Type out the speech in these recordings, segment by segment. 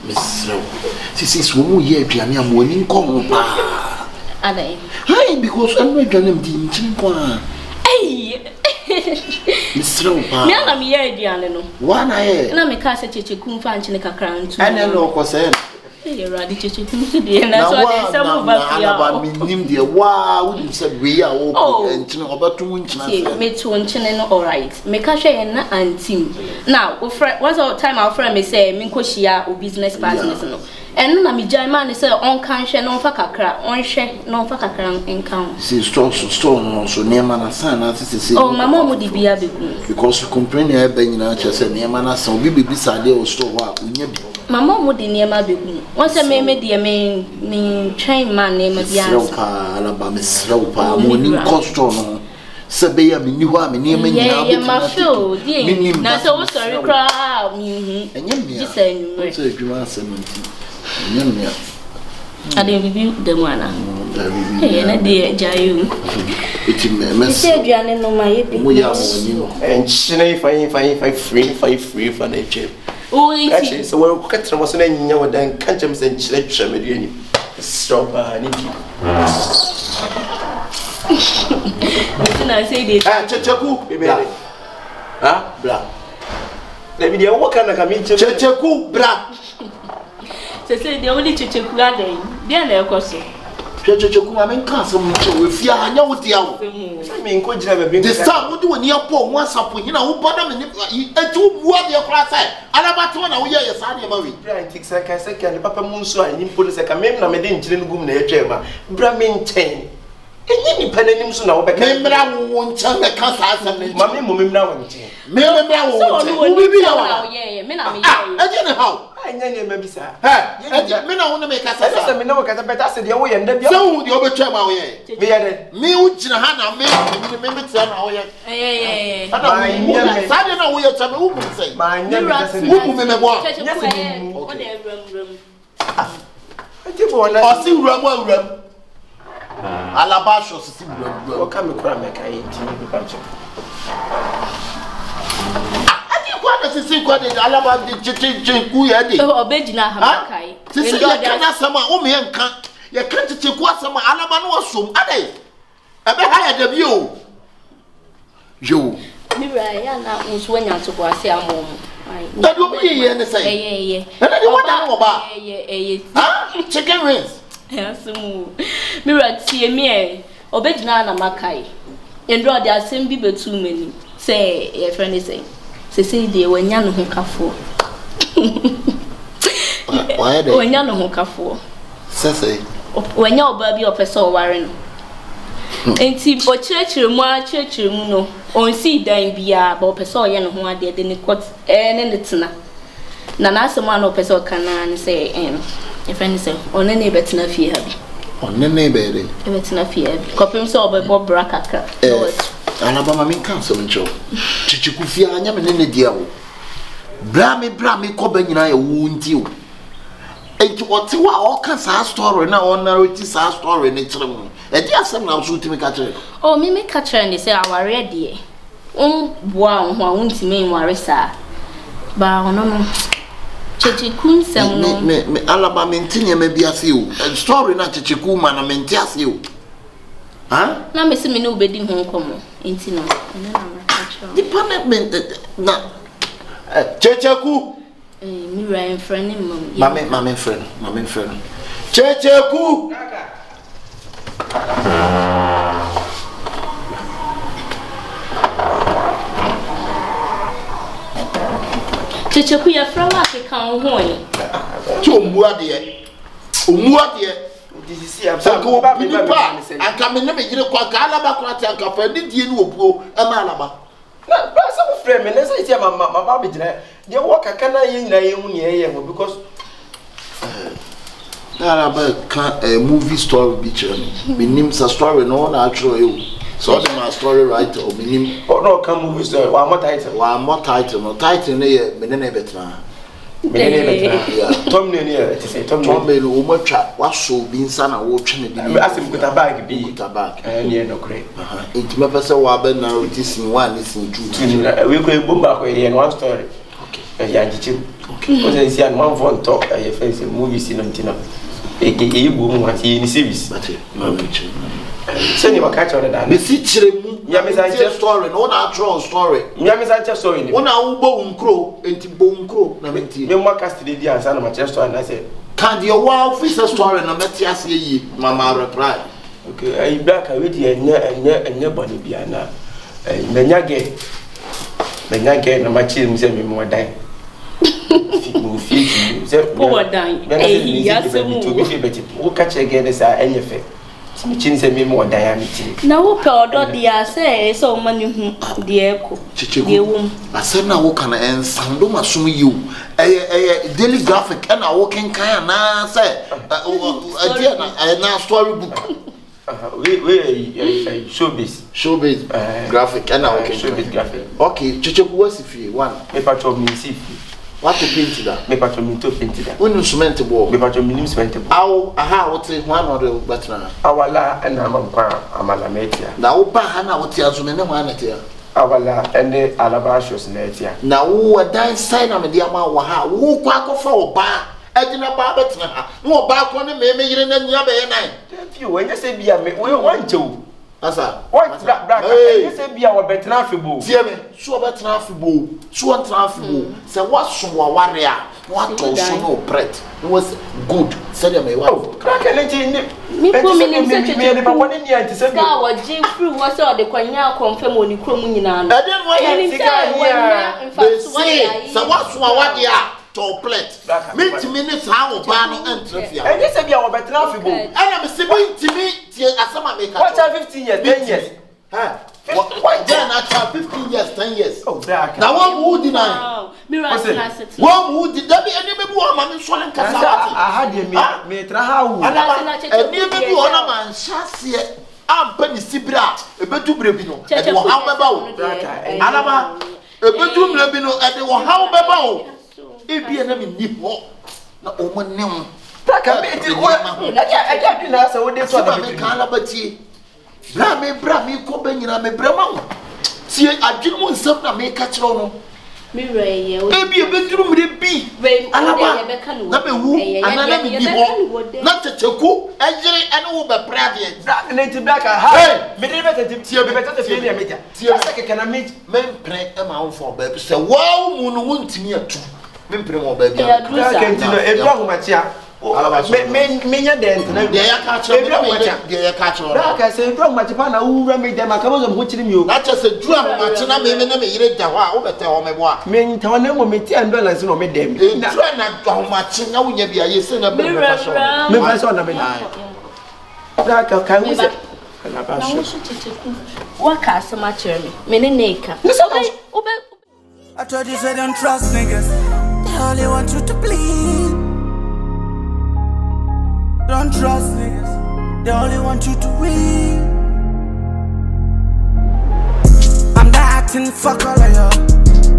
Miss this is who ye aduane am woni nkom pa. Adai. Hi because I'm not aduane di nchimpo. Hey. Miss pa. Me ana me ye aduane no. Wa na ye. Na me ka se Kyekyeku mfa nchine kakra ntu. Ene no ko se. Hey, Radi Kyekyeku so de na so de some ba fia. Na minim de wa would said we are all nchine obatum nchine. Me to nchine no all right. Me ka hwe na antim. Now, once all time our friend me say me nkohia o business partners no. Eno na me jai man say on kan hwe no fa kakra, on hwe no fa kakra enkan. See store no so neema na san na say. Oh, mama mo di bia beku. Because you complain e ba nyina che say neema na san obi bebi sade o store ho a onya bi. Mama mo di neema beku. Won say me di me train man neema bia. Sropa Araba me sropa mo ni store no. Sebe ya mini ho a me neema nyina be. Ma feel di. Na so wo sorry cry. Enye me. Ji say nwe. So adwuma asementi. Nyamia. Ade bibi demwana. Na de jayu. Iti me. Ise aduane no ma ye bi. Mo ya woni no. Enchine fine free for the chip. Oh, iti. So we ko katra mo so na nya wadan kanchem se nchire twere me duani. Stop ni bi. Na say dey. Kyekyeku bebe. Ha? Bra. Na bi de wo kana ka mi Kyekyeku bra. Say the only Kyekyeku adai. Dia na ekoso. Kyekyeku ma men kan so mche we fia anya wo dia wo. Say me nko gira bebe. The star wo de woni apo ho asapo hina wo bana me etu bua de kra sai. Araba to na wo ye sa de ma we. Bra antik sa ka sa ka papa mu nso a nyimpo no se ka me na me de nchire no gum na etwa ma. Bra me nchen. Enye ni pananim so na wo beka. Me mra wo nchen me ka sa asem ne. Ma me mo me mra wo nchen. Me mra wo nchen. Wo bi ya wa. Ye me na me ye. Eje ne how? Anya ne ma bisa. Eje me na wo ne me ka sa. Esa me na wo ka sa beta se de wo ye nda bia. So wo de obetwa ma wo ye. Me ya de. Me wo gina ha na me tira na wo ye. Eh. Sa de na wo ye tsa me wo mu sei. Ma nya me ka se. Wo mu me me bo. O de ram. Ati bo na. O si wuram. Alaba sho si wuram. O ka me kura me ka yi ti me ba cho. Sisi kwa de Alaba de Kyekyeku ya de. Obejina ha kai. Sisi ya kana sama o me nka. Ya kan Kyekyeku asama Alaba no wasom. Ade. Ebe ha ya da bi o. Yo. Mi ra ya na unso anya to kwa se amom. Da do bi ye ne sai. Eh. Na de wada no ba. Eh. Ah, chicken wings. Yasumu. Mi ra tie mi obejina na makai. Endro de asem bi betu mani. Say your friend is saying. Say de wanya no ho kafo. Why de? Wanya no ho kafo. Say. Wanya oba bi opese o ware no. Enti o chirechire mu no. On si dan bia ba opese o ye no ho ade de ne kot ne tena. Na na asem an opese o kana ne say your friend say on ne betena fie ha bi. On ne be de. Betena fie ha bi. Kopim so obebo bra kakra. Araba ma min kan so ncho. Kyekyeku fia anya me ne dia wo. Bra me ko ba nyina ya wo nti o. Enti oti wa o kan sa story na on narrate sa story ne kire mu. E di asem na so timi ka kire. Oh me ka kire ne say aware de. Boa ho a untimi nware sa. Ba ono no. Kyekyeku nsem no. Me Alaba me ntinye me bia se o. Story na Kyekyeku ma na me ntia se o. Ha? Na me se me no bedi ho komo. Enti no. Na ma department na Kyekyeku. Me right friend him. Mama friend. Kyekyeku. Kyekyeku ya fra wa ke kan ho yi. Ti omuade. Disi absa ko ba me ba anka me ne me gire kwa ka Alaba kwa ti anka fa ni die ni obuo e ma Alaba na ba sa mo frɛ me ne say ti mama be gire de wo kaka na ye nyina ye hu ne ye ho because Araba ka movie story bi chere me nim sa story no na atro you so the my story writer o me nim no ka movie story wa mo title no title ne ye me ne betra Tom ne ti say Tom be no mo twa waso bi nsa na wo twe ne bi asim kuta bag bi kuta bag ne no kre enti me pese wa be na roti sin one sin two we ko bomba ko ye one story okay ya njichi Because I see an one phone talk, I face a movie scene on Tina. A boom, what he in series. Send him a catch on that. The city, Yami's story, no natural story. Yami's story. One hour bone crow, and bone crow. No more custody, and son of Manchester, and I said, can't your wild fisher story, no Matthias ye, Mamma replied. Okay, I back already, and nobody be now. And then again, no my children send me more dying. Poor dying. Yes, who catch again as I any effect. Some chins and me more diameter. Now, Powder, dear, say so many dear cook. I said, now, what can I end? Sandoma, assuming you a daily graphic and a walking kind of say a now storybook. We showbiz graphic and now showbiz graphic. Okay, Kyekyeku was if you one paper to me see what to paint that paper to me to paint that when you cement board paper to me cement board aha what say one or the better awala and amala metia now ba hana what ya zune ne wana tia awala and the Araba shows netia now wo dan sign am dia ma wo ha wo kwa kofa oba Edina Baba, no back on the me yere na nya be nine. If you when you say bia me we want to. Asa. What black you say bia we betena fibo. Tie me, so betena fibo. So betena fibo. Say what so warrior. What to so no bread. It was good. Say me what. Crack anything. Me ko me ni ba woni ni anti say. Ka wa je free wo say o de kwanya confirm oni krom nyina no. E den wo ya sika here. In fact, so what so warrior. To plate. Minutes how Bano and Trafia. And this is our better traffic. And I'm saying to me, Asama make what 15 years, 10 years. What then after 15 years, 10 years. Oh, now one would deny. One would did that be any woman swallowing Casa? I had you me how and never one man chassis. I'm Penny Sibra, a betu brebino, and how about Araba, a betu brebino, and how about. If you never need more, no woman name. I can't do so what they saw the Calabati. Brami, Copenhagen, me Brahman. See, I didn't want something make catch on. Maybe a bedroom would be. Alaba, not a woo, another give not a choco, and over private. That native black. Hey, better failure. Can I meet men pray amount for baby? So, wow, moon won't me a two. Me premo baby. I can't do a wrong matcha. Me then, they are catching. They are catching. I say, wrong matchana who made them a couple of watching you. Not just a drum matchana, maybe never eat that over tell me what. Men tell them me $10 no me them. Try not how much now we be a sin of me. What cast much me? I told you, say don't trust niggas. They only want you to bleed. Don't trust niggas. They only want you to win. I'm not acting, fuck all of you.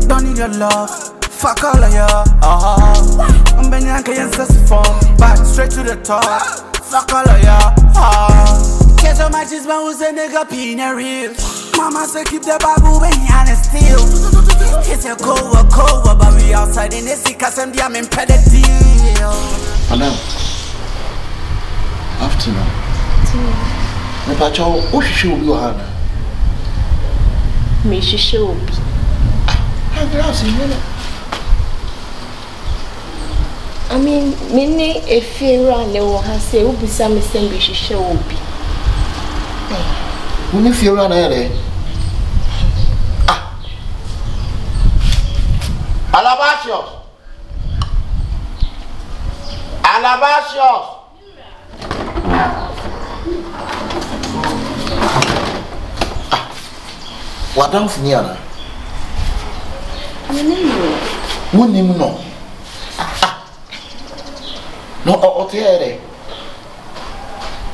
Don't need your love, fuck all of you. I'm Benyanka and Sassifon, back straight to the top. Fuck all of you. Get so much is who's a nigga being a real. Mama say keep the babu when you honest still. It's a cover, but we outside in the sick cause I'm impeded deal. Madam, afternoon. Me pacho, who should be your hand? Me should be. I mean, many a fear and they will have say, who be some same we should be. Who fear on there? Alabasios. What down for Niana? Wouldn't even know. No, okay,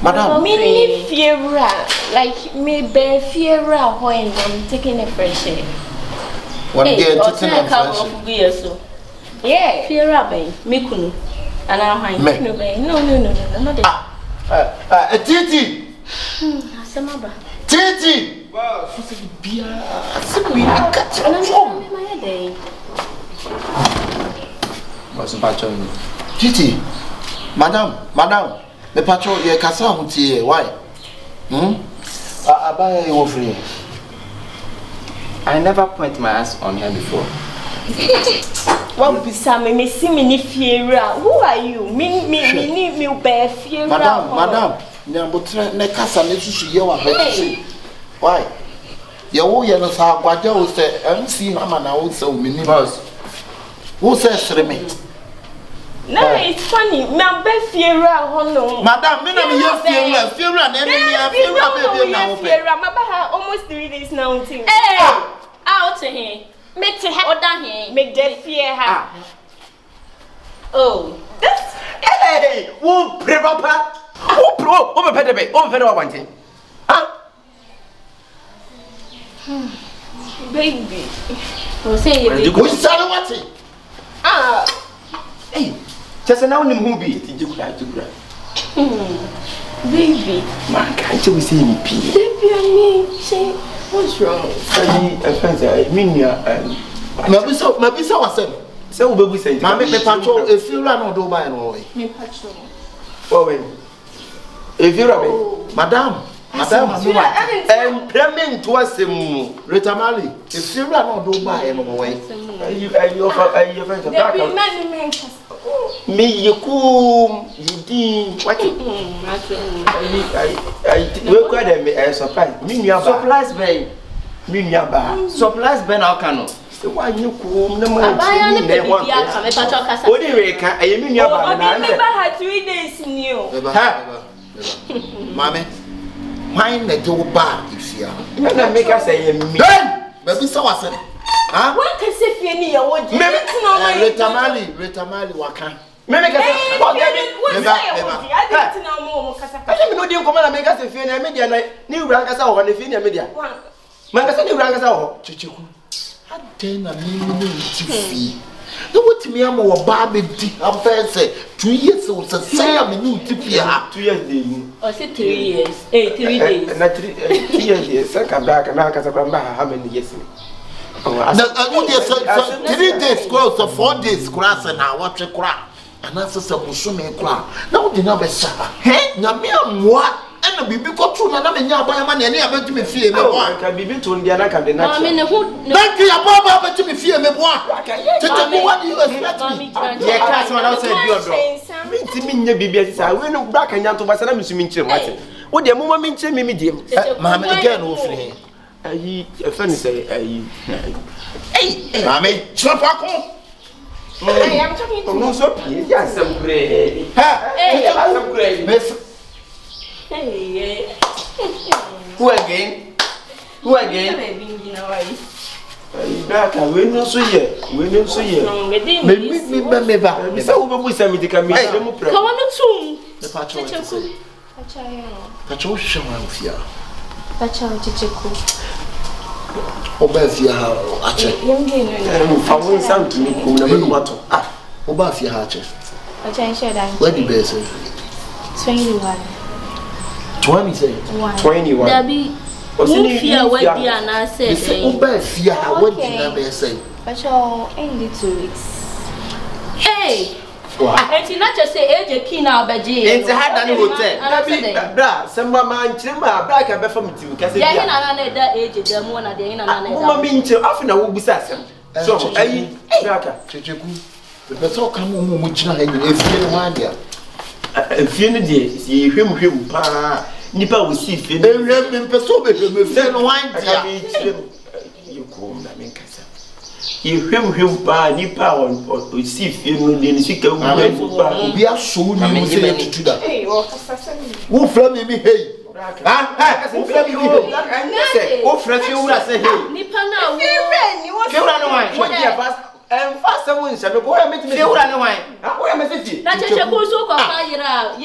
Madam. Me fear, like me bear fear when I'm taking a fresh air. What day to tell of years so? Yeah, fear rabbi, Mikunu, and I'm no, not a titi. Titi. Wow, she's a beer. We cut your because patron. Titi, madam, the patron, you can't say why? I buy you free. I never point my ass on her before. What be some me see me fear? Who are you? Me bear fear. Madam, Nyambotre ne kasa ne susu ye wa be. Why? Ye wo ye no sa agwaja wo se MC mama na wo se o mini boss. Wo se sere me. No, it's funny. Me bear fear hono. Madam, me na me ye fear na enemy fear baby na wo pe. Fear, my almost 3 days now. Hey, out to him. Make to have order here. Make that fear her. Oh, that's hey, who prepare? Who me pede be? Who me pede wa wanting? Baby. Oh, say you. Go say what? Hey, just now ni mu bi ti jigura. Baby. Man, can't you see me pee? Baby, I mean, say what's wrong? I fancy me Maybe so was said. So we say, Mammy, me patrol if you run or do by no way. Me patrol. Oh, if you are Madam, and Clement was him, Rita Mali, if you run or do by no way. You friend of me, you cool, you did what I will quite a surprise. Me, your supplies bay. Me, your supplies Ben Alcano. Why you cool? No more. I mean, you had 3 days in you. Mammy, mine the door bar if you are. Make us say, maybe so I said. What can say for any of what you Rita Mali, what can? Maybe I didn't know more. I didn't know you come and make us a fear media like new Rankasa or the Fina media. Mancasa new Rankasa, Kyekyeku. I didn't mean to fee. No, what me am or Barbie I'm fair say 2 years old, say I'm a new tipia. 2 years, or say 3 years, 3 days. Not 3 years, I come back and now because I'm back how many years. 3 days, close to 4 days, grass and I watch a crap. And that's a musume crap. Now, the number, sir. Hey, Namia, what? And the baby got through another yard money and never to me fear. I can be to Indiana. Can be not in the hood. Thank you, Papa, to me fear me. What do you expect me? Yeah, that's what I said. You mean, baby, I will look back and to myself. What the moment means me, medium. Mamma again, hopefully. A funny say, hey, Mammy, chop up. I am talking to no so yes, some great. Hey, some great. Hey, who again? Who again? That I will not see you. We don't see you. Maybe back. Miss Uber send me to come here. Come on, soon. The patrol. Patrol show here. Patrol, Kyekyeku. Obafia ha ache. I want something to me cool na matter. Obafia ha ache. Ache share that. Where the best? 21. 20 say. 21. Dabi. Mufia we dia na say. Obafia ha we dia na be say. Patrol in the 2 weeks. Hey. Enti not just say AJP na obeji. Enti hard than hotel. Dabi bra, samba man chima bra ka be from you kase bia. Ya na na da AJ dem na de na na da. Mama mi nche afina wo busa asem. So ayi braka Kyekyeku. The person come mu gina ha nyina efie no wan dia. Efie no de ye hwem pa nipa wo si efie. Ehwem person be efie no wan dia. You come na me kasa. Ye hwem pa nipa o si efie no de ni sika wo pa. Obi aso ni say you to that. Hey, what kasa Wo fra me hey. Wo fra me hey. Wo fra fi wura say hey. Nipa na wo. Fi wura no wan. What dia fast? Fast someone say go ya meet me. Fi wura no wan. Wo ya meet me. Na Kyekyeku so ko fa yira.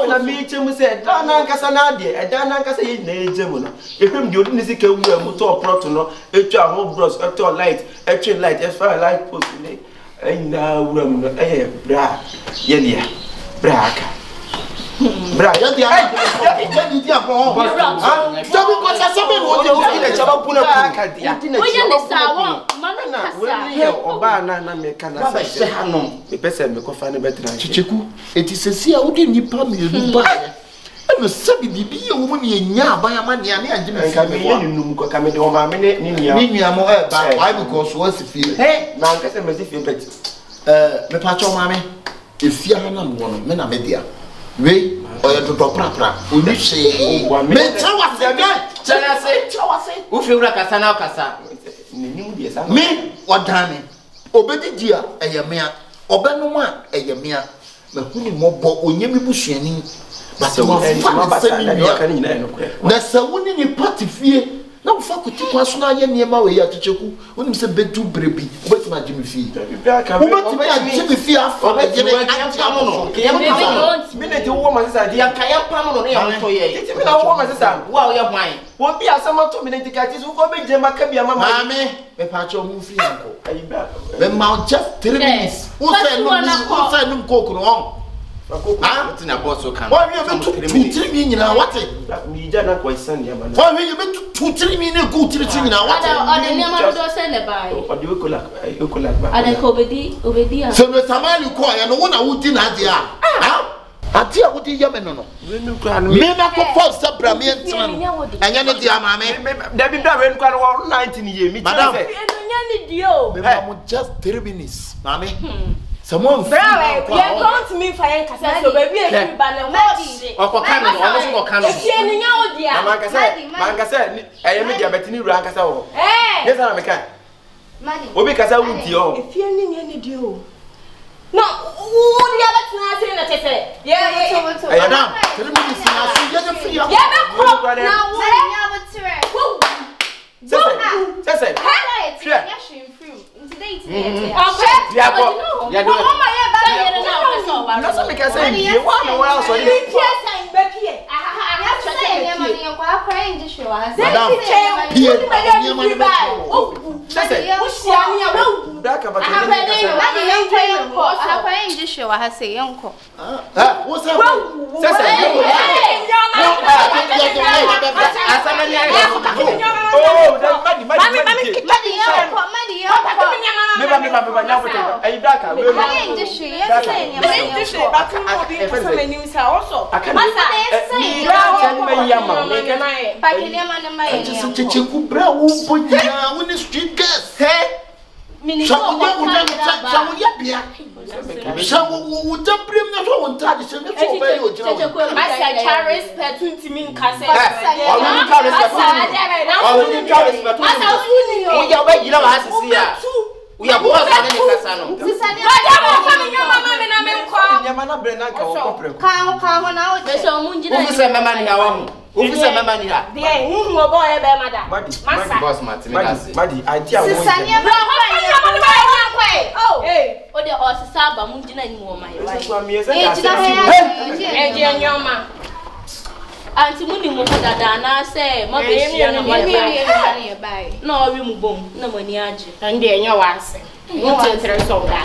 Na me chemu say da na nkasa na de. Da na nkasa ye na ejemu no. Ehwem de odi ni sika wura mu to proto no. Etwa ho bros, eto light, etwe light, e fire light post ni. Na wura mu no bra. Ye dia. Bra aka. bra ya dia ya di dia ko Dabi ko sa sabe no de o kile chaba puna ka dia o ye ne sa wo mama kasa oba na me kana sa she hanom me pese me ko fa ne betra Kyekyeku eti sesi a wo de nipa me nu ba no sabi bibi ye wo ne nya aban ama ne ane anje me ka me ye num ko ka me de o ma me ne nua mo ba why because wo si fie na nka se me si fie pet me pa cho ma me efia ha na mo no me na me dia we oya toto pra oni hwe me tawase wo fiura kasa na kasa nim die sa me odane obedi dia eyemea obenum a eyemea me huni mobo onyemi busuani base wa fa se ni na se woni ni party fie na wo fa kuti kwa so na ye niema we ya Kyekyeku wonim se bedu brebi obeti ma jimi fie obeti ma jimi fie afa na jere antiamo no minute wo ma sesa dia kaya pam no ya to ye ti na wo ma sesa wa ye hwan wo bi asama to minute ka ti so ko be je maka bia mama mame me pa cho mu fie anko me ma just 3 minutes wo say no coke no on ah tina boss o kan wa we be 2-3 minutes nyina wate mi ja na kwa isan ya man wa we be 2-3 minutes go 3 nyina wate ada ne ma do say ne bai o di okola ba ada ko obedi a so me tamali ko ya no wona wudi na ade a ati a wudi ya me no me na ko force sabra me entra no anya ne dia ma me da bi da we nkwa no 19 ye mi madam enya ni dio me ma just 3 minutes mami someone brother you don't me fire kasa so baby e fi ba le wo o kan no o so ko kan no e ni nya wo dia man kasa eye me dia betini ru an kasa wo yes na me kan madi obi kasa wuti o e fi ni nya ni dio no wo dia betina say na tete ye madam 3 minutes na so ye de free ye be ko na wo nya wo tire sese ya shim free today today ya do mama ye ba ye na so wa na so me ka say ye wa na wa so ni pie san be pie ya say ne ma ni ko akra inji shwe wa madam pie ni ma ni ba sese wo sia ni a wo da ka ba ke madi yanko akra inji shwe wa say yanko wo say sese asana ni oh madi yanko meba nya foto ayi daka we inji shwe ya say ne ma inji shwe ba ku mo bi so meni sa also masa say ba ke ne ma ne ma ye Kyekyeku bra wo bonya wo ni street girls mini so wo ya bia so wo da brem na so wo ntade se me so ba yo jira Kyekyeku masa Charles Petunti min kase o ni Charles masa uni yo o ya ba jira wa asisi ya uya bo sa ne kasa no sisani ba mo fa me mama me na me nko nyama na bre na ka wo kopre ka ho na o me so mu njira o fi se mama ni ha wa mu o fi se mama ni ha de hu ho bo e be mada madi boss Martin kasi madi idea wo sisani ba ho fa me kwai oh o de o sisa ba mu njina ni wo mai e je nyoma anti muni mo dada na se mo be hia na mo bai na o wi mu bom na mo ni age ande enya wase mo tentere so da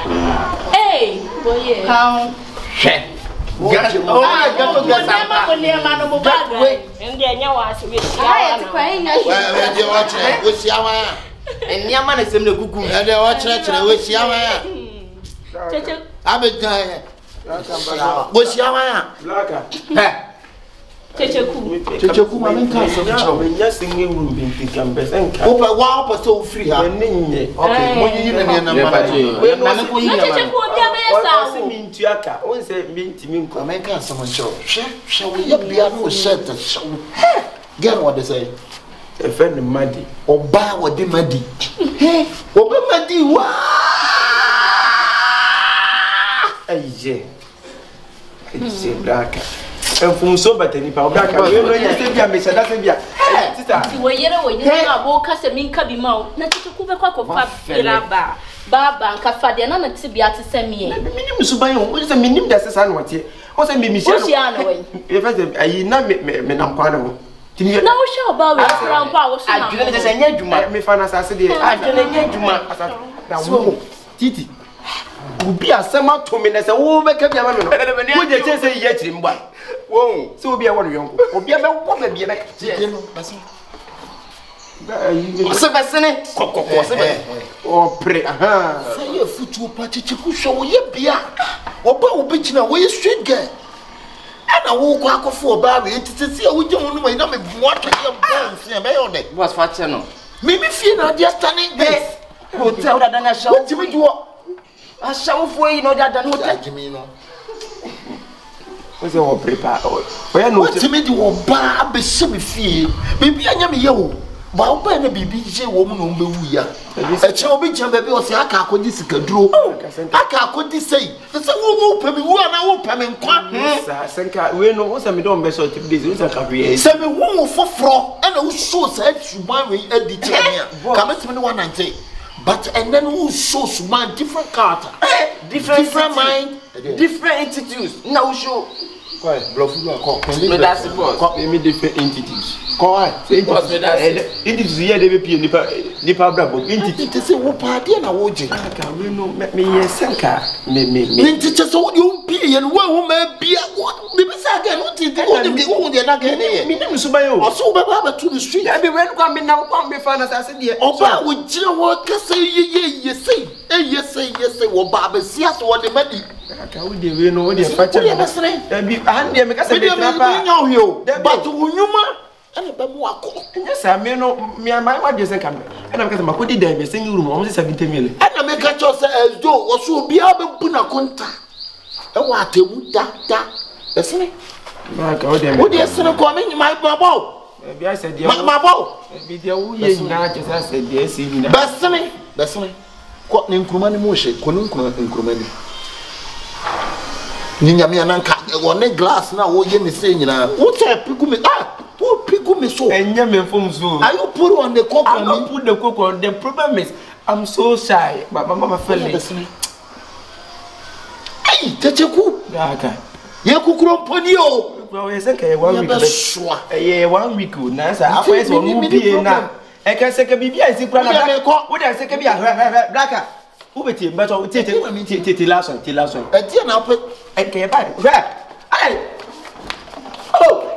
boye kan he oh gato gasa ma ko le ma no mo baga ande enya wase we ai ti kwa ina we de wa chere we sia wa ya enia ma na sem na gugu e de wa chere we sia wa ya Kyekyeku abega we sia wa ya blaka Kyekyeku ma men kan so chiro we nya singe room binti kambes enka o pa wa pa so free ha ninye okay mo yi na me na ma na me ko yi na Kyekyeku o dia be sa o mintu aka o se minti minko ma men kan so mo chiro she we ya bia no shirt so get what they say e friend madi oba wo de madi oba madi wa aije blaka enfun so batani pa blaka we no ya se bia me se da se bia sister ti wo yere na bo ka se min ka bi ma na Kyekyeku be kwa ko fa Araba baba nka fa de na na ti bia ti se mi minim so ban o se minim da se sa no tie o se mi mi o si ana we e fa se ayi na me na kwa na ho na wo sha ba we fra mpa wo so na adwene de se nya dwuma me fa na sa se de adwene nya dwuma na wo titi ubi asema to me na se wo be ka bia ma me no wo je che se ye chiri mba Whoa, so be a one young. Or be a woman, be a or pray, say your foot to a patchy show ye beer. Or bow bitching away straight girl. And I walk walk for Barry to see how we don't know what can you was for channel. Maybe feel not just standing there. Who tell that I shall to me. I shall for you know that I know that you mean. What's your prepare? What to me do a bar be semi fee? Maybe I am you. But when a BBJ woman on the Wia, a child be chamber or say, I can't this draw. I can't say, there's a woman who are open and quite. We know what's a middle message to this. Send me one for fraud and who shows said to my way at the chair. Come to me one and say, but and then who shows my different character, different mind, different entities. No show. Quite bluff. That's the different entities. It is here they be nipa brabo. It is a party and a watching. We know me senka. Me teachers all you be and one may be at what the Messiah what is the one they're not getting. Me name is Subayo. Or so Baba to the street. I be when coming now, come be fun as I said here. Oh, with you what can say ye say. Yes, say what Baba sees what the money. We know what you're fighting. And be handy because I know you. But you and yes, I mean, no, me and my wife doesn't come. And I'm getting my goody day, singing room almost 70 million. And I make a choice as though or so be able to put a contact. And what you would that? That's me. What is the coming, my babo? Maybe I said, my babo. Maybe the old not just I said, yes, that's me. What name Kumani Moshe, Konunko and Kumani. Ninyamiananka, one glass now, what you saying, what's a pigumi? Who pick me so? And Yaman from Zoom. I will put on the cook and put the cook on. The problem is, I'm so shy, but my mama fell listening. Hey, Kyekyeku. You cook on Ponyo. Well, it's okay, 1 week. Yeah, 1 week. Nice. I went to be now. I can say, Baby, I see what I say, Blacker. Who will take, but I will take it last one, till last one. I didn't know, but I can't buy it. Oh,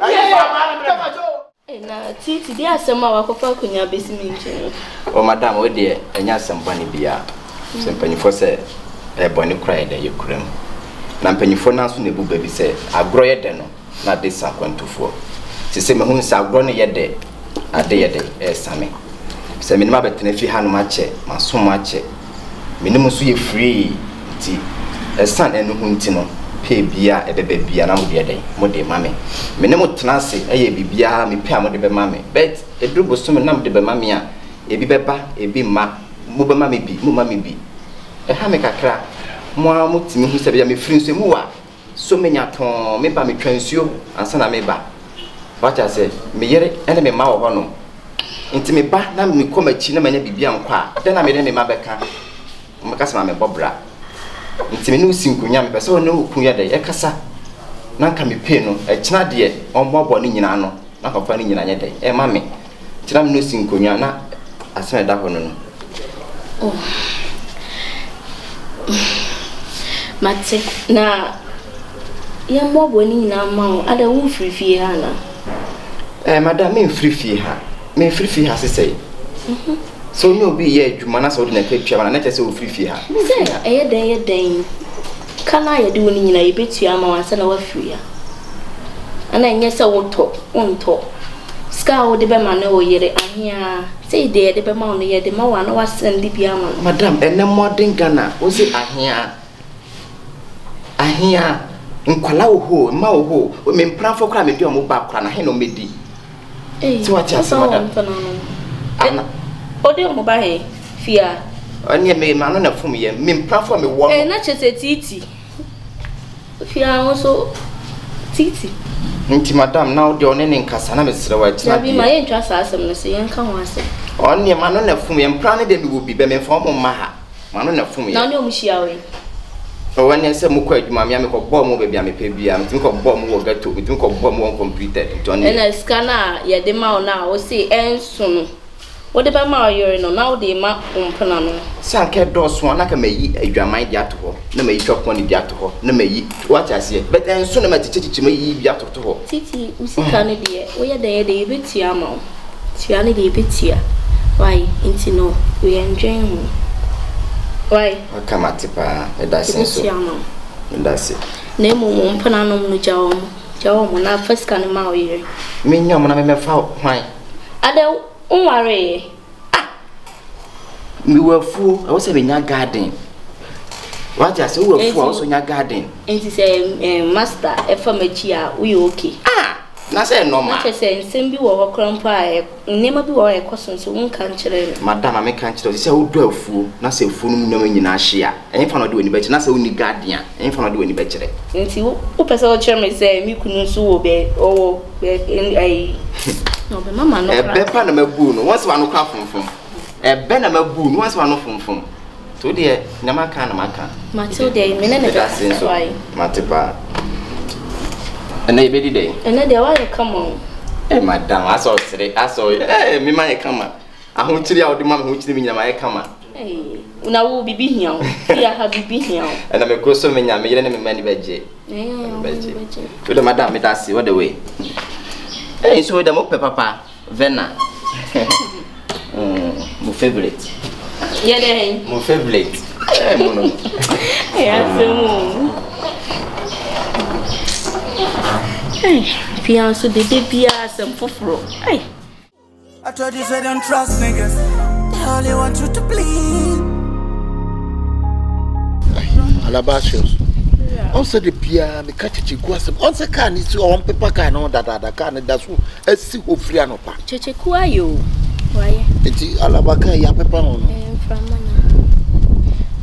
na titi dia asema wakofa kunya besimi nche. O madam we de enya sambani bia. Sempanyifo se e boni cry de yekurem. Na mpanyifo na so na ebu baby se agro ye de no na de sakwantufo. Se me hu se agro ne ye de ade ye de e same. Se me nima betena fi hanu ma che, masom ma che. Me nimu so ye free ti e san enu hu nti no. Pay bia ebebe bia na mode den mode mame me ne motena se eye bibia me pay mode be mame but edrubo so me na mode be mame a ebi beba ebi ma mo be mame bi mo mame bi e ha me kakra mo amotimi hu se bia me firi nso mu wa so me nyaton me ba me twansuo ansa na me ba wacha se me yere ene me ma wo ho no nti me ba na me komachi na manya bibia nkwa a den na me ne me ma beka me kasa ma me bobra nti me no sinkunya me pese ono okunya de e kasa na nka me pe no e kina de ombobo ni nyina no na ka fa ni nyina nye de e ma me kina me no sinkunya na asena da ho no oh mate na ya mbobo ni nyina ma o ada wo frifie ha na madam me frifie ha me frifie ha sesei so no be ye dwuma na so de na kwatwa na chese wo frifie ha se ye den kana ye de woni nyina ye betu ama wansa na wafiri ya ana nye se woto onto ska wo de be ma na wo yere ahia se de be ma no ye de ma wa na wasandi bi ama madam ene modern Ghana wo se ahia nkwala wo ho ma wo ho me mpran fo kra me di o mo ba kra na he no medi so what ya madam ana ode mo ba he fia ani me ma no na fom ye me mpran fo me wo na chese titi fia wo so titi nti madam na ode one ne nkasa na me sere wa tina bi ma ye ntwa sa asem no se ye nka ho ase oni ma no na fom ye mpran ne de me wo bi be me fo mo ma ha ma no na fom ye na ne o mu hia we o wani se mu kwa adwuma me ko bo mo be bia me pe bia me tin ko bo mo wo gato me tin ko bo mo on computer to ne na scanner ye de ma o na o se enso no What about my year no now they ma umpanano? Sanke dos one like a may adwaman dia to ho. Na may chop money dia to ho. Na may what I say. But then soon ma teach me dia to ho. Titi usika ne de. We ya de betia ma. Tia ne de betia. Why? Inti no. We enjoy mu. Why? Come at pa. That's it. That's it. Name umpanano no jawo mo na first kan ma o yire. Me nyom na me fa hwan. Ade unware. Me wafu, I was a garden. What just we wafu also nya garden. Enti say master e fa machia we okay. Na say normal. Na say nsem bi wo hokrampa e nema bi wo ekoso so wonka nkire. Madam me kan kire say wo do afu, na say afu no nyama nyina hye a. Enfa no de woni beche, na say woni garden a. Enfa no de woni bechere. Enti wo pese wo kire me say mi kunu so wo be owo ai. No be mama no. E be pa na mabu no, won se wa no kwa fonfon. Ebe na mabu no wanse wa no fonfon to de nyama kan na maka Matilde me ne ne da so ai Matipa ena ibedi dey ena de why come on madam aso sere aso me ma ye kama ahonchiri a odi ma me honchiri me nyama ye kama una wo bibi hian ya ha bibi hian ena me ko so me nyama yere ne me mani beje beje to de madam me da see what the way so de mo papa vena my favorite. Yeah, then. My favorite. Mono. Yeah, so. Hey, Fianso de Bibia some fufro. Hey. I told you say don't trust niggas. They only want you to bleed. Alabashos. Also the Pia, me Kyekyeku asem. Also can is on paper can on that can that's who a si ho free anopa. Kyekyeku ayo. Why? Eti alabaka ya pepa no. From mana.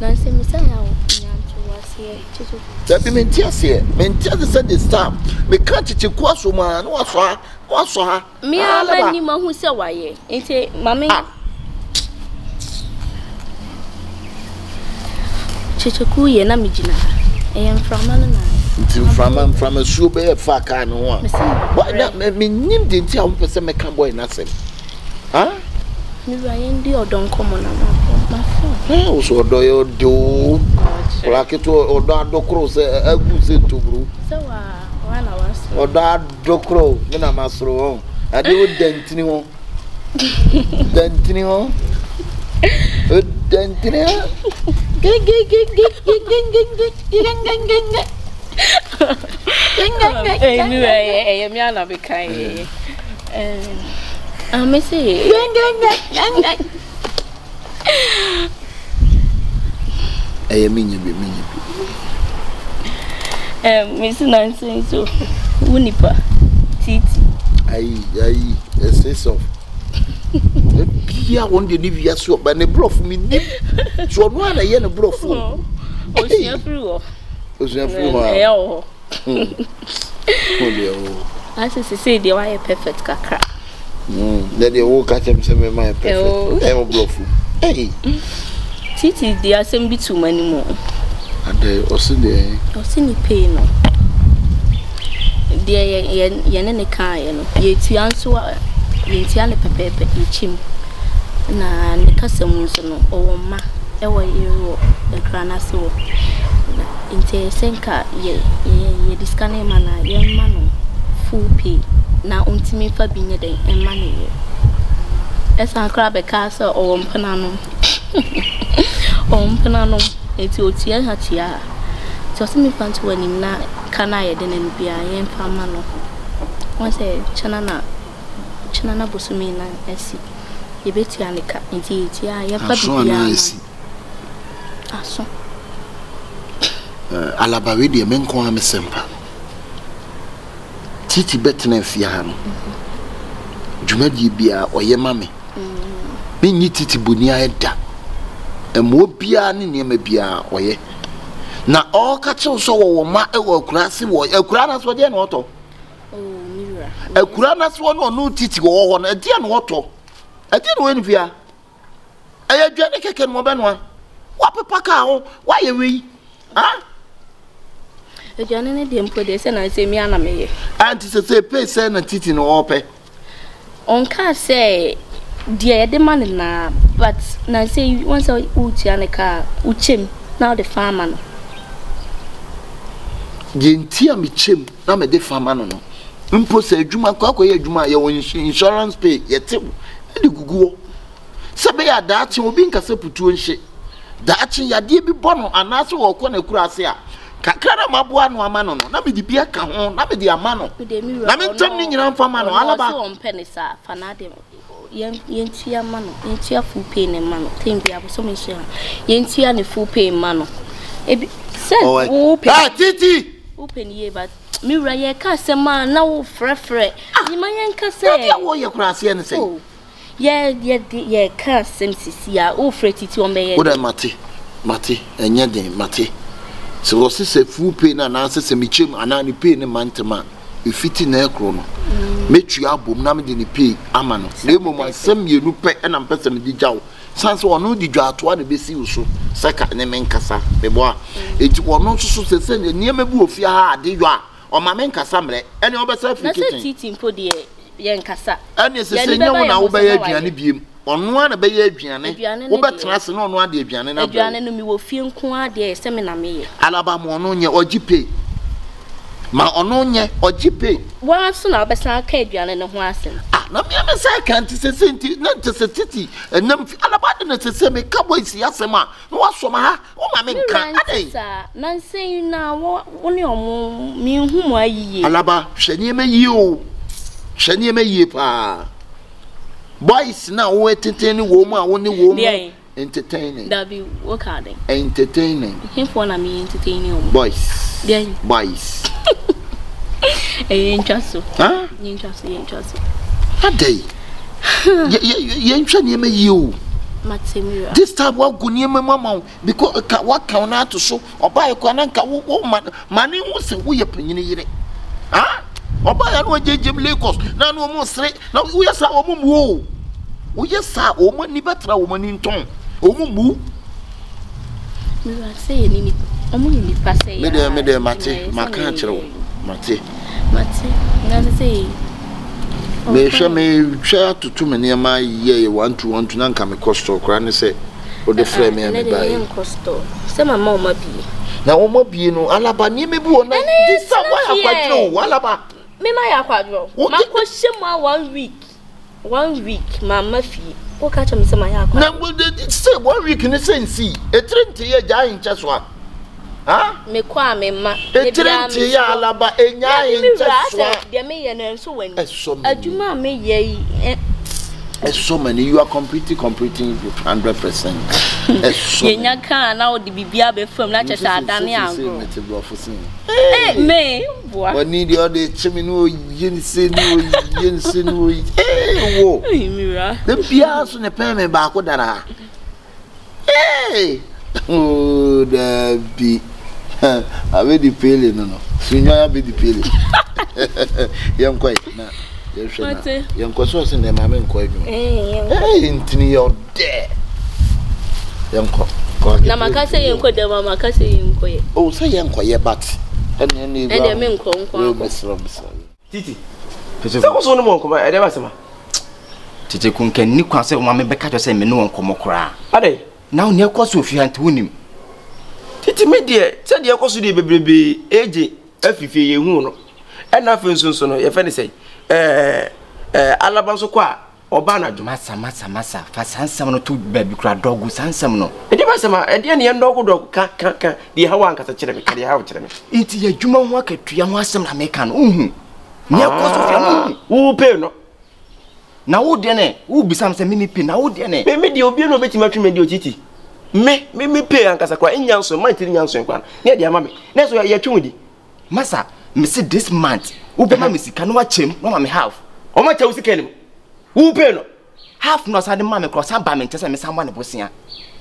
Na se mi say ya nyanto wase Kyekyeku. That be mentia say this time. Me Kyekyeku aso ma no aso ha. Me aba ni ma hu se waye. Enti mama Kyekyeku ye na migina. From mana na. Enti from a shoe be fa ka no ho. Why na me nim de ntia wo pese me kan boy na sem. Huh? Me Ryan di odon komo na ma phone. O so do yo do. Raketo odo adokro se agu se tobru. So wa na was. Odo adokro me na masro ho. Ade o dentini ho. Dentini ho. O dentini ho. Hey, me ana be kai. Me say minye bi. Me say nonsense so unipa titi ai essence of bia won de via so ba ne bluff mi ni so no na ye ne bluff o sia free ho e o As say they were perfect kakra. Then they will catch him some my perfect. I will bluff. Hey. Titi they are some bit too many more. And they also there. Also ni pay no. They ye ne ka ye no. Ye tuanso ye tiane pepepe ichim. Na ne kasam nso no o ma e wo yero e krana so. Inte senka ye diskane mana ye ma no full pay. Na untimi fa binye den emma ne ye esa akra be ka so o mpana no eti otia hatia so se mi fanti wani na kana ye den en bia ye mfa ma no won se chana na bosumi na esi ye betia ne ka enti etia ye fa bia aso alaba we de men ko amesempa Titi betena fia no. Dwumadi bia oyema me. Me nyi titi bonia eda. Emo bia ne niam bia oye. Na o ka che so wo ma e wo kurase wo akura na so de na oto. Mira. Akura na so no titi wo ho na de na oto. Ade no wen fia. Aya dwane keke no be no. Wa pepa ka ho, wa ye wi. Ha? Ejane ne de mpo de se na se mi ana meye. Anti se pay se na titi no ope. Onka se dear the man na but na say once I car uchim now the farmer Gentia mi chem na me de farmer no mpo se adwuma kwa ye adwuma ye insurance pay ye te e guguo sebe ya daachi obi nkase putuo nhye daachi yade bi bono anaso wo kɔ na kura ase a kakra maboa no ama no na me di bia ka ho na me di ama no na me ntam ni nyina mfa ma no alaba so mpene sa fanade yentia ma no yentia full pay ne ma no tembi aboso me hye yentia ne full pay ma no ebi se wo pay ah titi wo pay ni but me wura ye ka se ma na wo frefre ni ma yen ka se ya wo ye kura ase ne se ye ka sem sisi a wo fretiti o me ye wo da mate enye den mate so wo se full pay na na se me chem ana ni pay ne mantema ifiti na ekro no metu abom na me de ni pay ama no na emo asem yenu pe na mpese me di jawo sanse wono di dwa to na besi uso saka ne menkasa bebo a eti wono so se ne niam bu ofia ha ade dwa o ma menkasa mre ene obesa fi kitchen na se titi mpo de ye nkasa ene se nyawo na wo be ye aduane biem ono ana be ye aduane wo betra se no ono ade aduane na aduane no mi wo fie nko ade se me na me ye alaba mo ono nye ogipe ma ono nye ogipe wa so na obesa ka aduane no ho asem na me am say kan ti se senti na ti se titi enam alaba de na se me ka boy si asem a no waso ma ha wo ma me nka adai na nsen na wo ne omo mi hu mo ayiye alaba hwani me yi o hwani me yi pa boys na wo entertain wo mu a wo ne wo mu entertaining that be work hard entertaining him for na me entertaining boys boys interesting huh interesting adai ye ntwa ne me yi o matemira this time what go ne me mama because what count out to so oba e kwa na nka wo mane hu se wo ye panyini yire ah oba ya no jejem Lagos na no mo sre na wo ye sa o mo mu wo ye sa o mo ni betra o mo ni nton o mo mu mi wa say ni o mo ni passe ya me de mate maka kire wo mate na say me hwe me hwe atutu me ne ma ye 1 na nka me costo kra ne se o de frame me me bai ne costo se mama o ma bi na o ma bi no alaba ni me bi o na this time why akwadro alaba me ma ya akwadro ma ko hye ma 1 week mama fi o ka cha me se ma ya akwadro na say 1 week ne sensi etrente ye ja hincha so a ha me kwa me ma etrente ya alaba enya hincha so de me ye na so wani aduma me ye so many you are completing 100%. Yenya kan na odi bibia be fam na chese adane ango. Me boa. Wani di ode chimi no yense no wo. Mira. The bia so ne pen me ba ko dara. Oh da bi. Ave di pele no. Sunya be di pele. Yam kwai na. Yanko so se ne ma me nko adwuma ntini yo de yanko na makase yanko de ma makase yanko ye o se yanko ye bat ene me nko titi se ko so no mo nko ba e de ba se ma titi kun ken ni kwa se o ma me beka to se me no nko mo kra ade na o ne ko so fi ante wonim titi me de se de ko so de bebrebe eje afifie ye hu no e na fe nso no ye fe ne sei alaba so kwa oba na dwuma masa fa sansam no to baby kra dogu sansam no edi ba sama edi ne ye ndogo dog ka di hawa ankasa kire me kire hawa kire me enti ya dwuma ho akatua ho asem na meka no uhu ne ko so fia no wo pe no na wo de ne wo bisam se mini pe na wo de ne me de obi no betima tweme de otiti me pe ankasa kwa enyanso man tiri nyanso kwa ne de ama me ne so ya twudi masa me see this month wo be ma me sika no wa chem no ma me half o ma chawu sika ni wo pe no half no sa de ma me cross aba me ntese me samwa ne bosia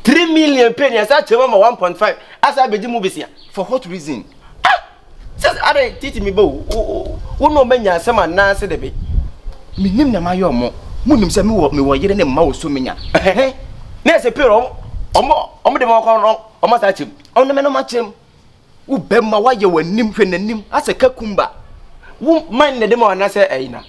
3 million penny asa chema ma 1.5 asa beji mu besia for what reason says are titi mi bo wo no manya asema na se de be minim na ma yo mo munim se me wo yire ne ma wo so menya na se pe omo de ma ko no omo sa chem ono me no ma chem wo be ma wa ye wanim hwe nanim ase kakumba wo man ne de ma na se ayina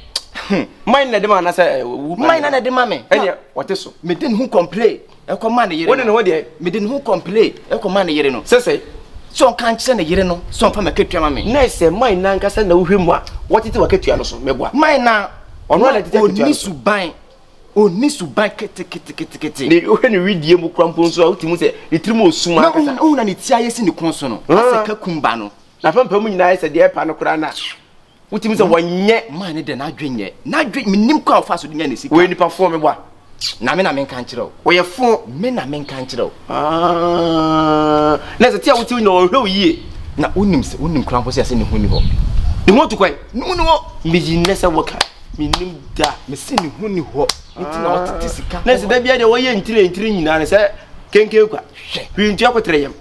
Mine na de man na say mine na de mame. Enya, what is so? Me den who complain. E ko man yere. What no what dey? Me den who complain. E ko man yere no. Say. So kan kire na yere no. So fa maketua mame. Na say mine na nkasa na wohwemu a. What it waketua no so meboa. Mine na ono na tete ketua. Oni suban. Oni suban kete. Ne wo ne widie mu krampo nso a utimu say ne tirimo osuma akasa. Na una ne tia yesi ne konso no. Asa ka kumba no. Na pampa mu nyina say de epa no kura na. Utimu say wonye mine de na adwenye. Na adwen minim kwa fa so de nya ne sika. We nipa fo meboa. Na me na men kan kire o. Wo ye fo me na men kan kire o. Na say tia wuti no hwe yie. Na unim krampo se ase ne huni ho. Ne mo to kwai. Huni ho. Me jinese woka. Minim da me se ne huni ho. Enti na watete sika. Na say da bia de wo ye ntire nyina ne say Kyekyeku. Hwe ntua kotere yam.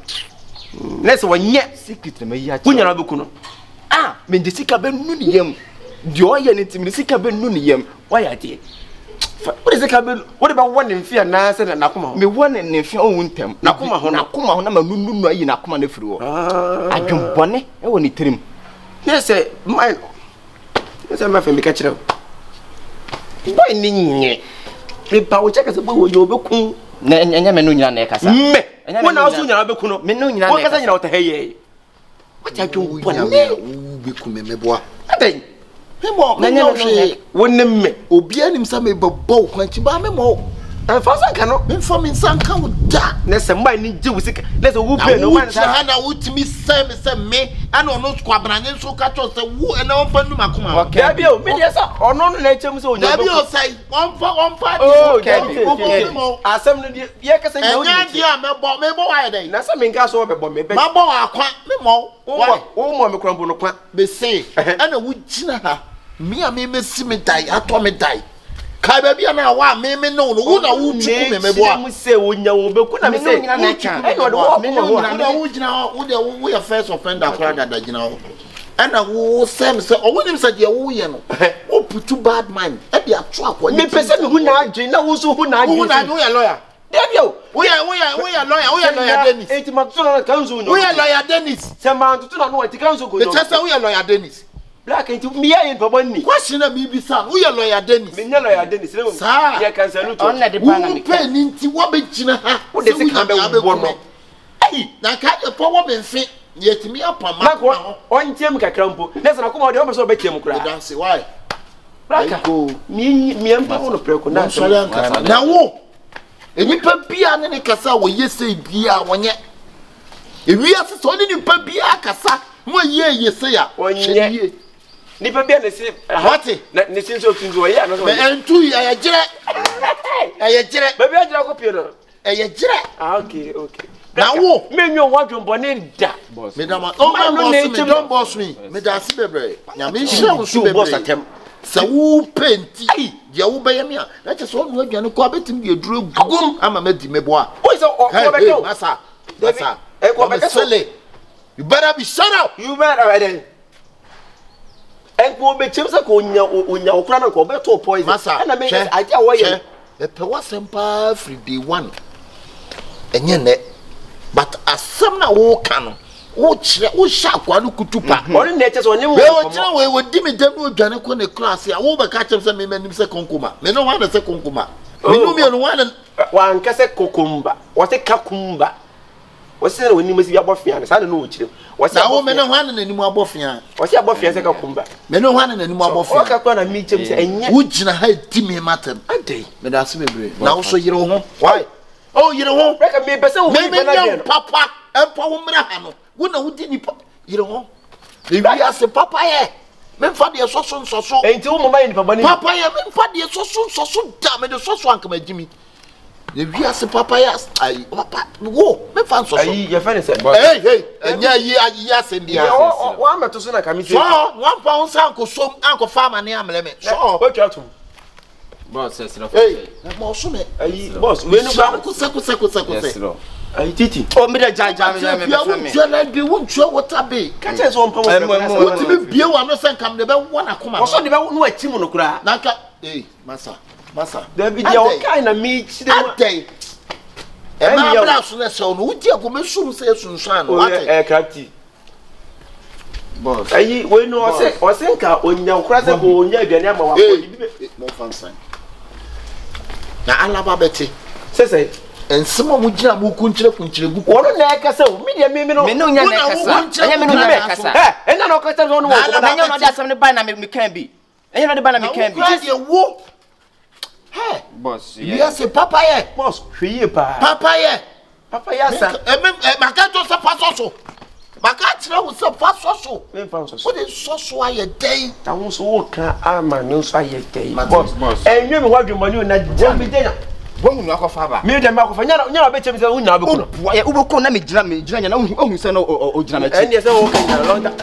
Na say wonye secret na yi a. Kunyara beku no. Ah, me de sika be nu ne yam. De o ye ne tim sika be nu ne yam. Wa ya de. What is the cabin? What about one in fear? Nasa and Nakuma? Me one in fear own tem. Nakuma, na manunu na yi nakuma ne fru. I don't bonne. E woni trim. Yes, sir. My. Yes, I'm afraid to catch it. Boy, ninny. The power check as a boy, you'll be cool. Nya menu nya na kasa. Me. When I was soon, I'll be cool. Menu nya na. What can I know to hey? What are you doing? Be cool, me boy. I think. Memo, me wonnem me. Obi anim sa me bebo kwanchi ba memo. Fasa ka no. Me fo me nsan ka wo da. Na se mba ni je wusika. Na se wo pe no man sa. Na wutimi se me ana ono kwa branye nso ka cho se wo na won fa numa kuma. Da bi o me dey sa ono no na chem se onya. Da bi o sai won fa. Oh, okay. Asem no ye ka se nya wo. Enya dia me bo wa dey. Na se me nka so be bo me be. Ma bo wa kwa me mo. Wo mo me krambo no kwa. Be say ana wo gina ha. Me a me si me die ato me die kai ba bia na wa me no wo na wo chuku me bo a me say wonya wo be ku na me say na na ka e no wo wo gina wo ya first offender kra dada gina wo ana wo sem say o wonim say de wo ye no o putu bad man e de ato akwa me pese me hu na adwen na wo so hu na adwen wo na wo ya lawyer Debio wo ya lawyer Dennis enti ma so na kanzo no wo ya lawyer Dennis se ma tutu na no enti kanzo go no me chese wo ya lawyer Dennis Black enti me ya yin papa ni question na me bi sa wo ya lawyer Dennis me nya lawyer Dennis le mo ya cancel to on na de pana me pe ni nti wo be gina ha wo de se kan be wo no ai na ka de po wo be nfe yetimi apama na ko on tiem kakrampo na se na ko ma de o be so be tiem kura dance why Black mi empa wo no preko na na wo enipa bia ne kasa wo yese bia wonye ewi ase so ne nipa bia kasa mo yese ya wonye nipa bia ne se hati na ne sin so tunzo ya no so me entu ya jire ba bia jira ko pie no jire okay na wo menyo wadwombo ne da boss me da ma o ma boss me don boss me da si bebre nya me hira wo so boss atem sa wo penti dia wo be yam ya na che so no aduane ko abetim bi eduru gum ama ma di mebo a o so o be go masa e ko be sele you better be shut up you better then en ko be chimsa ko onya okra na ko be to poison na me idea wo ye e pe wasempa free day 1 enye ne but asem na wo ka no wo kire wo sha kwa no kutupa ori na eche so onye mo wo kire wo di me dem no adwane ko ne class ya wo be ka chem se me manim se konkuma me no wan se konkuma me no me no wan ka se kokumba wo se kakumba wo se na woni mesi abofia sa na no kire wo se wo me no wan na nanim abofia wo se abofia se kakumba me no wan na nanim abofia o ka kwa na mi chem se enye wo gina ha di me matem adai me da se bebre na wo so yire ho why oh yire ho reka me pese wo me na papa empa wo mra ha no wo na wo di ni yire ho e wi ase Papaye me fa de soso enti wo mama ni papa ni Papaye me fa de soso da me de soso anka magimi e wi ase Papaye ai papa wo me fa soso ai ye fa ne se hey enya yi ase bia wo ameto so na kamisi so one pound sanko som anko farmer ne amle me so o twatum boss says no hey mo so me ai boss we no ba ko se ai titi o me de jaja me me na bi won twa water be ka che so mpam wo ti be bie wa no sen kam de be wona koma wo so de be no atim no kura na ka masa da bi dia o kai na mi chide adai e ma bra so na se no wo di ago me suru se sunsun no wate e krati boss ayi we no o se nka onya nkura se ko onya aduane ama wa ko mo fansan na alaba beti sese ensema mu gina mu kunchire gu wono na ekasa o media me no me no nya na ekasa enya me no nya na ekasa enya na okasa no wo na nya no dia asem ne ba na me kan bi enya no de ba na me kan bi de wo he boss yes papaye boss hwiye pa papaye asa makato se fasoso makatira wo se fasoso me fasoso wo de soso aye den ta wo so wo kan ama no so aye den boss enwe me hwadwumani na jambi den Bohu no akofa ba. Me dem akofa nya na be chemi se wo nya be ko no. Ubeko na me gina nya na ohun se no o gina me chi. Eni se wo kan nya long time.